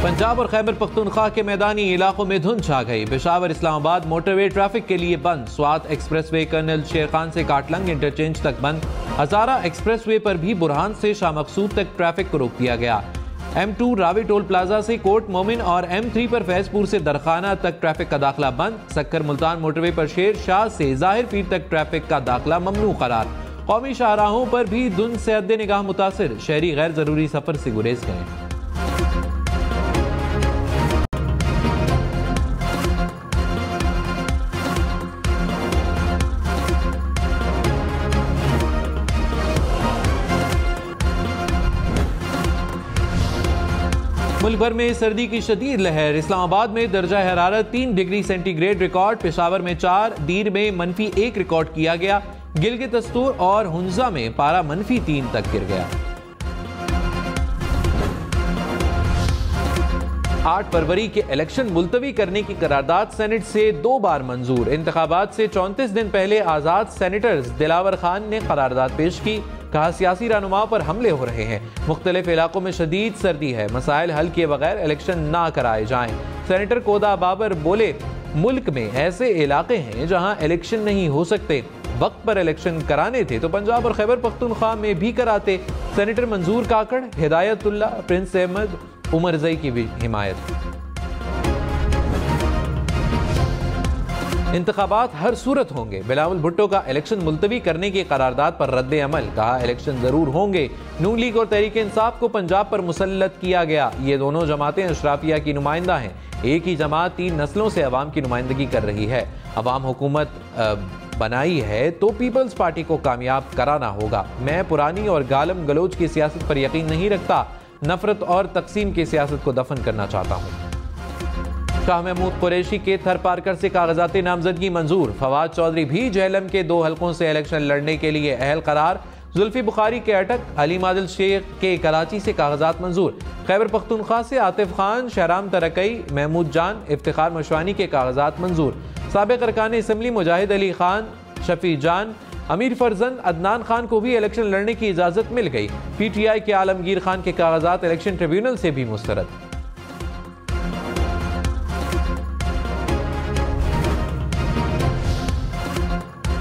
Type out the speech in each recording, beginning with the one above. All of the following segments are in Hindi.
पंजाब और खैबर पख्तूनख्वा के मैदानी इलाकों में धुंध छा गई। पेशावर इस्लामाबाद मोटरवे ट्रैफिक के लिए बंद। स्वात एक्सप्रेसवे कर्नल शेर खान से काटलंग इंटरचेंज तक बंद। हजारा एक्सप्रेसवे पर भी बुरहान से शाह मकसूद तक ट्रैफिक को रोक दिया गया। M2 रावी टोल प्लाजा से कोट मोमिन और M3 पर फैजपुर से दरखाना तक ट्रैफिक का दाखिला बंद। सक्कर मुल्तान मोटरवे पर शेर शाह से जाहिर पीर तक ट्रैफिक का दाखिला ममनू करार। कौमी शाहराहों पर भी धुंध से हद निगाह मुतासिर। शहरी गैर जरूरी सफर से गुरेज करें। मुल्क भर में सर्दी की शदीद लहर। इस्लामाबाद में दर्जा हरारत 3 डिग्री सेंटीग्रेड रिकॉर्ड, पेशावर में 4, दीर में -1 रिकॉर्ड किया गया। गिलगित दस्तूर और हुंजा में पारा -3 तक गिर गया। 8 फरवरी के इलेक्शन मुलतवी करने की करारदाद सेनेट से 2 बार मंजूर। इंतखाबात से 34 दिन पहले आजाद सेनेटर्स दिलावर खान ने करारदाद पेश की। कहा सियासी रहनुमाओं पर हमले हो रहे हैं। मुख्तलिफ इलाकों में शदीद सर्दी है। मसाइल हल किए बगैर इलेक्शन ना कराए जाएं। सेनेटर कोदा बाबर बोले मुल्क में ऐसे इलाके हैं जहां इलेक्शन नहीं हो सकते। वक्त पर इलेक्शन कराने थे तो पंजाब और खैबर पख्तूनख्वा में भी कराते। सेनेटर मंजूर काकड़, हिदायतुल्ला, प्रिंस अहमद, उमर जई की भी हिमायत। इंतखाबात हर सूरत होंगे। बिलावल भुट्टो का इलेक्शन मुलतवी करने की करारदाद पर रद्द अमल। कहा इलेक्शन जरूर होंगे। नून लीग और तहरीक इंसाफ को पंजाब पर मुसल्लत किया गया। ये दोनों जमातें अशराफिया की नुमाइंदा हैं। एक ही जमात 3 नस्लों से अवाम की नुमाइंदगी कर रही है। अवाम हुकूमत बनाई है तो पीपल्स पार्टी को कामयाब कराना होगा। मैं पुरानी और गालम गलोच की सियासत पर यकीन नहीं रखता। नफरत और तकसीम की सियासत को दफन करना चाहता हूँ। शाह महमूद कुरैशी के थरपारकर से कागजात नामजदगी मंजूर। फवाद चौधरी भी जेहलम के 2 हलकों से इलेक्शन लड़ने के लिए अहल करार। जुल्फी बुखारी के अटक, अली मादिल शेख के कराची से कागजात मंजूर। खैबर पख्तूनख्वा से आतिफ खान, शहराम तरकई, महमूद जान, इफ्तिखार मशवानी के कागजात मंजूर। साबिक अरकान असम्बली मुजाहिद अली खान, शफी जान, अमीर फरजंद, अदनान खान को भी इलेक्शन लड़ने की इजाजत मिल गई। PTI के आलमगीर खान के कागजात इलेक्शन ट्रिब्यूनल से भी मुस्तरद।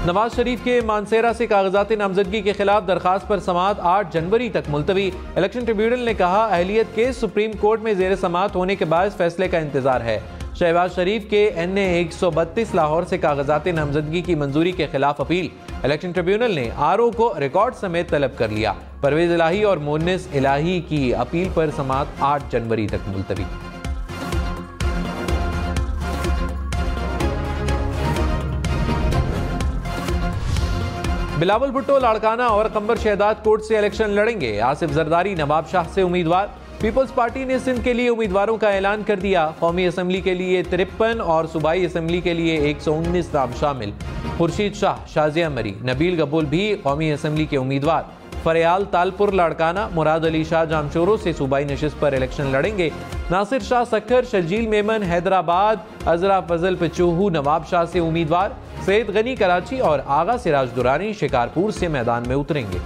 नवाज शरीफ के मानसेरा से कागजात नामजदगी के खिलाफ दरखास्त पर समाअत 8 जनवरी तक मुलतवी। इलेक्शन ट्रिब्यूनल ने कहा अहलियत केस सुप्रीम कोर्ट में जेर समाअत होने के बाद फैसले का इंतजार है। शहबाज शरीफ के NA 132 लाहौर से कागजात नामजदगी की मंजूरी के खिलाफ अपील। इलेक्शन ट्रिब्यूनल ने RO को रिकॉर्ड समेत तलब कर लिया। परवेज इलाही और मोनिस इलाही की अपील पर समाअत 8 जनवरी तक मुलतवी। बिलावल भुट्टो लाड़काना और कंबर शहदाद कोर्ट से इलेक्शन लड़ेंगे। आसिफ जरदारी नवाब शाह से उम्मीदवार। पीपल्स पार्टी ने सिंध के लिए उम्मीदवारों का ऐलान कर दिया। कौमी असम्बली के लिए 53 और सूबाई असम्बली के लिए 119 नाम शामिल। खुर्शीद शाह, शाजिया मरी, नबील गबूल भी कौमी असम्बली के उम्मीदवार। फरियाल तालपुर लाड़काना, मुराद अली शाह जामशोरों से सूबाई नशिस्त पर इलेक्शन लड़ेंगे। नासिर शाह सक्खर, शर्जील मेमन हैदराबाद, अजरा फजल पचूहू नवाब शाह से उम्मीदवार। सैयद गनी कराची और आगा सिराज दुरानी शिकारपुर से मैदान में उतरेंगे।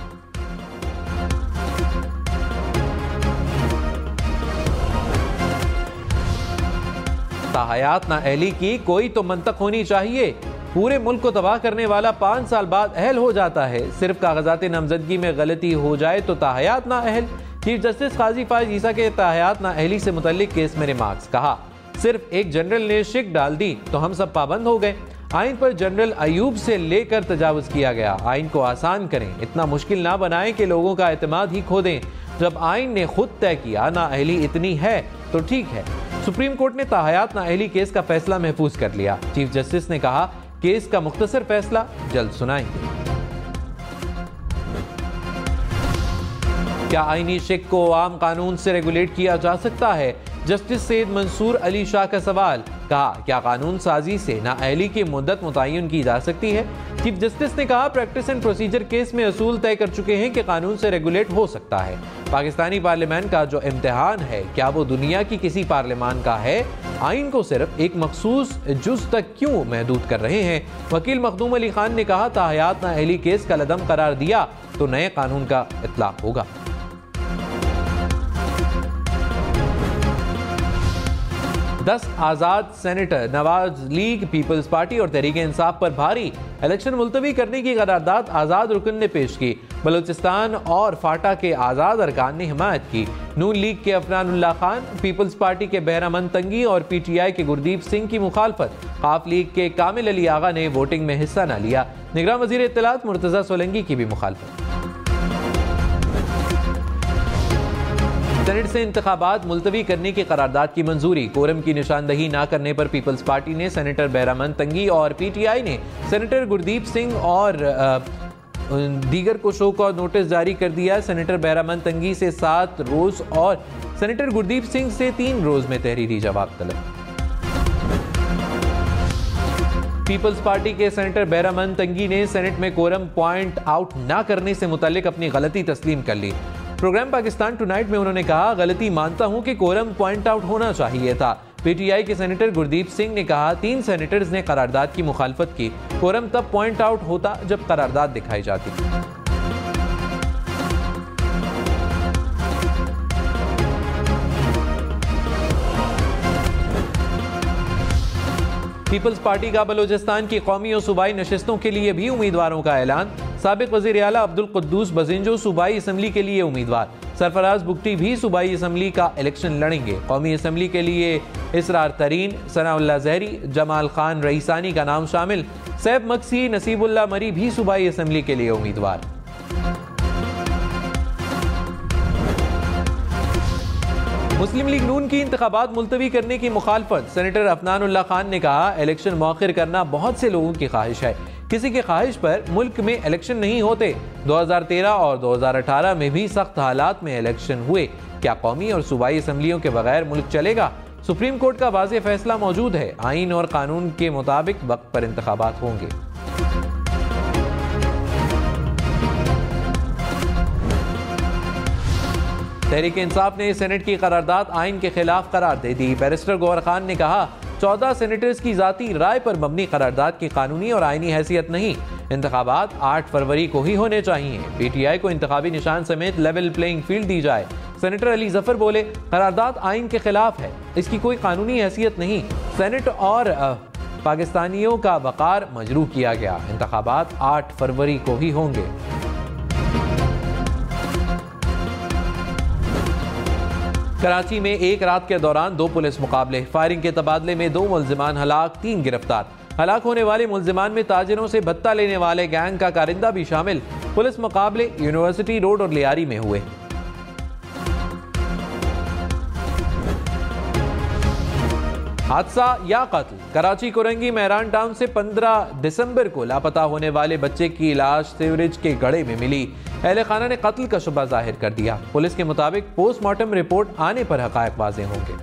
ताहयात नाअहली की कोई तो मंतक होनी चाहिए। पूरे मुल्क को तबाह करने वाला 5 साल बाद अहल हो जाता है। सिर्फ कागजात नामजदगी में गलती हो जाए तो ताहयात नाअहल। चीफ जस्टिस काजी फायज ईसा के ताहयात नाअहली से मुतल्लिक केस में रिमार्क्स। कहा सिर्फ एक जनरल ने शिक डाल दी तो हम सब पाबंद हो गए। आइन पर जनरल अयूब से लेकर तजावुज किया गया। आइन को आसान करें, इतना मुश्किल ना बनाएं कि लोगों का एतमाद ही खो दें। जब आइन ने खुद तय किया नाअहली इतनी है तो ठीक है। सुप्रीम कोर्ट ने ताहयात नाअहली केस का फैसला महफूज कर लिया। चीफ जस्टिस ने कहा केस का मुख्तसर फैसला जल्द सुनाएंगे। क्या आईनी शिक को आम कानून से रेगुलेट किया जा सकता है? जस्टिस सैयद मंसूर अली शाह का सवाल। कहा क्या कानून साजी से नाअहली की मुद्दत मुतय्यन की जा सकती है? चीफ जस्टिस ने कहा प्रैक्टिस एंड प्रोसीजर केस में असूल तय कर चुके हैं कि कानून से रेगुलेट हो सकता है। पाकिस्तानी पार्लियामेंट का जो इम्तिहान है क्या वो दुनिया की किसी पार्लियामान का है? आइन को सिर्फ एक मखसूस जुज तक क्यों महदूद कर रहे हैं? वकील मखदूम अली खान ने कहा ताहयात नाअहली केस का लदम करार दिया तो नए कानून का इतलाक होगा। 10 आज़ाद senator Nawaz league, People's Party और तहरीक इंसाफ पर भारी। इलेक्शन मुलतवी करने की करारदाद आज़ाद रुकन ने पेश की। बलूचिस्तान और फाटा के आज़ाद अरकान ने हिमायत की। नून लीग के अफनानुल्लाह खान, पीपल्स पार्टी के बहरामंद तंगी और PTI के गुरदीप सिंह की मुखालफत। काफ लीग के कामिल अली आगा ने वोटिंग में हिस्सा न लिया। निगरान वज़ीर इत्तलात मुर्तज़ा सोलंकी की भी मुखालफत। सेनेट से इंतखाबात मुलतवी करने की करारदाद की मंजूरी। कोरम की निशानदही न करने पर पीपल्स पार्टी ने सेनेटर बहरामंद तंगी और PTI ने सेनेटर गुरदीप सिंह और दीगर को शो का नोटिस जारी कर दिया। सेनेटर बहरामंद तंगी से 7 रोज और सेनेटर गुरदीप सिंह से 3 रोज में तहरीरी जवाब तलब। पीपल्स पार्टी के सेनेटर बहरामंद तंगी ने सेनेट में कोरम पॉइंट आउट न करने से मुतालिक अपनी गलती तस्लीम कर ली। प्रोग्राम पाकिस्तान टुनाइट में उन्होंने कहा, गलती मानता हूं कि कोरम पॉइंट आउट होना चाहिए था। PTI के सेनेटर गुरदीप सिंह ने कहा, 3 सेनेटर्स ने करारदाद की मुखालफत की। कोरम तब पॉइंट आउट होता जब करारदाद दिखाई जाती। पीपल्स पार्टी का बलूचिस्तान की कौमी और सूबाई नशिस्तों के लिए भी उम्मीदवारों का ऐलान। साबिक वज़ीर आला अब्दुल कुद्दूस बजिंजो सूबाई असम्बली के लिए उम्मीदवार। सरफराज बुगटी भी सूबाई असम्बली का इलेक्शन लड़ेंगे। कौमी असम्बली के लिए इसरार तरीन, सनाउल्लाह जहरी, जमाल खान रईसानी का नाम शामिल। सैफ मक्सी, नसीबुल्लाह मरी भी सूबाई असम्बली के लिए उम्मीदवार। मुस्लिम लीग नून की इंतखाबात मुलतवी करने की मुखालफत। सेनेटर अफनानुल्लाह खान ने कहा, इलेक्शन मौखिर करना बहुत से लोगों की ख्वाहिश है। किसी की ख्वाहिश पर मुल्क में इलेक्शन नहीं होते। 2013 और 2018 में भी सख्त हालात में इलेक्शन हुए। क्या कौमी और सूबाई असम्बलियों के बगैर मुल्क चलेगा? सुप्रीम कोर्ट का वाज़ेह फैसला मौजूद है। आईन और कानून के मुताबिक वक्त पर इंतखाबात होंगे। तहरीक इंसाफ ने सेनेट की करारदाद आइन के खिलाफ करार दे दी। बैरिस्टर गौहर खान ने कहा, 14 सेनेटर्स की जाती राय पर मबनी करारदाद की कानूनी और आइनी हैसियत नहीं। इंतखाबात 8 फरवरी को ही होने चाहिए। PTI को इंतखाबी निशान समेत लेवल प्लेइंग फील्ड दी जाए। सेनेटर अली जफर बोले, करारदाद आइन के खिलाफ है, इसकी कोई कानूनी हैसियत नहीं। सेनेट और पाकिस्तानियों का वकार मजरूह किया गया। इंतखाबात 8 फरवरी को ही होंगे। कराची में एक रात के दौरान 2 पुलिस मुकाबले। फायरिंग के तबादले में 2 मुल्जिमान हलाक, 3 गिरफ्तार। हलाक होने वाले मुल्जिमान में ताजिरों से भत्ता लेने वाले गैंग का कारिंदा भी शामिल। पुलिस मुकाबले यूनिवर्सिटी रोड और लियारी में हुए। हादसा या कत्ल। कराची कोरंगी मेहरान टाउन से 15 दिसंबर को लापता होने वाले बच्चे की लाश सीवरेज के गड्ढे में मिली। अहले खाना ने कत्ल का शुबा जाहिर कर दिया। पुलिस के मुताबिक पोस्टमार्टम रिपोर्ट आने पर हकायक वाज़ेह होंगे।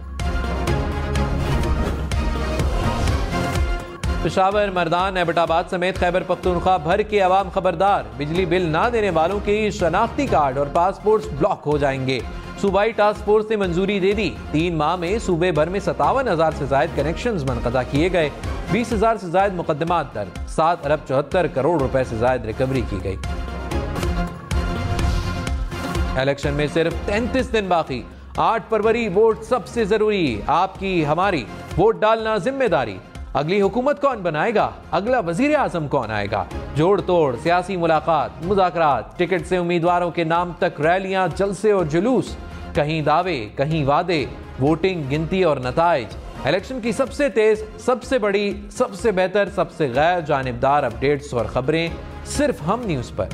पेशावर, मर्दान, एबटाबाद समेत खैबर पख्तूनख्वा भर के अवाम खबरदार। बिजली बिल ना देने वालों के शनाख्ती कार्ड और पासपोर्ट ब्लॉक हो जाएंगे। सूबाई टास्क फोर्स ने मंजूरी दे दी। 3 माह में सूबे भर में 57,000 से ज्यादा कनेक्शंस मुनक़दा किए गए। 20,000 से ज्यादा मुकदमात दर्ज। 7 अरब 74 करोड़ रुपए से ज्यादा रिकवरी की गई। इलेक्शन में सिर्फ 33 दिन बाकी। 8 फरवरी वोट सबसे जरूरी। आपकी हमारी वोट डालना जिम्मेदारी। अगली हुकूमत कौन बनाएगा? अगला वजीर आजम कौन आएगा? जोड़ तोड़, सियासी मुलाकात, मुज़ाकरात, टिकट से उम्मीदवारों के नाम तक रैलियां, जलसे और जुलूस। कहीं दावे, कहीं वादे, वोटिंग, गिनती और नताइज। इलेक्शन की सबसे तेज, सबसे बड़ी, सबसे बेहतर, सबसे गैर जानिबदार अपडेट्स और खबरें सिर्फ हम न्यूज़ पर।